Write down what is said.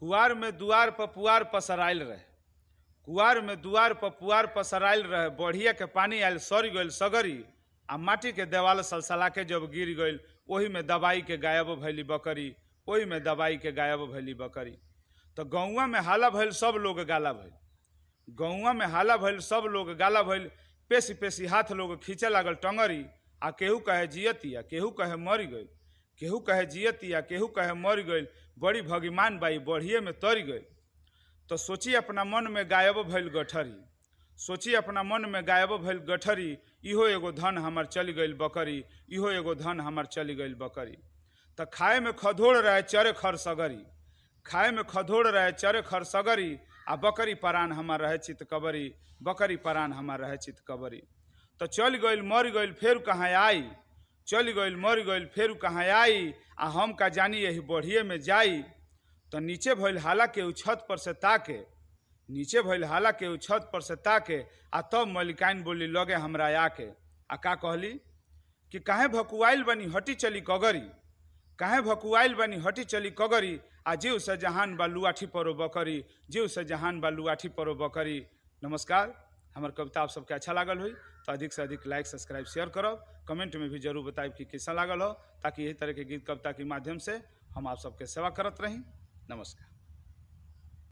कुआर में दुआर पर पुआर पसराइल रहे, कुआर में दुआर पर पुआर पसराइल रहे। बढ़िया के पानी आयल सड़ गईल सगरी, आ माटी के देवाल सलसला के जब गिर गईल, वही में दबाई के गायब भैली बकरी, वही में दबाई के गायब भैली बकरी। तो गौवा में हाला भइल, सब लोग गाला भइल, गौवा में हाला भइल, सब लोग गाला भइल। पेशी पेशी हाथ लोग खींचे लागल टंगरी, आ केहू कहे जियतिया, केहू कहे मर गई, केहू कहे जियतिया, केहू कहे मर गई। बड़ी भगीमान बाई बढ़िए में तर गई। तो सोची अपना मन में गायब भइल गठरी, सोची अपना मन में गायब भइल गठरी। इहो एगो धन हमार चल गईल बकरी, इहो एगो धन हमार चल गईल बकरी। तो खाए में खधोड़ रहे चरे खर सगरी, खाए में खधोड़ रहे चरे खर सगरी। आ बकरी परान हमार रहे चित कबरी, बकरी परान हमार रहे चित कबरी। तो चल गईल मर गईल फेर कहाँ आई, चल गईल मर गईल फेर कहाँ आई। आ हम का जानी यही बढ़िए में जाई। तो नीचे भइल हाला के छत पर से ताके, नीचे भइल हाला के छत पर से ताके। आ तब मलिकाइन बोली लगे हमरा आके, आ का कहली कि काहे भकुआइल बनी हटी चली कगरी, काहे भकुआइल बनी हटी चली कगरी। आ जीव से जहान बा लुआठी परो बकरी, जीव से जहान बा लुआठी परो बकरी। नमस्कार, हमार कविता आप सबके अच्छा लागल हुई तो अधिक से अधिक लाइक सब्सक्राइब शेयर करब। कमेंट में भी जरूर बताइब कि कैसा लागल हो, ताकि यही तरह के गीत कविता के माध्यम से हम आप सबके सेवा करत रही। नमस्कार।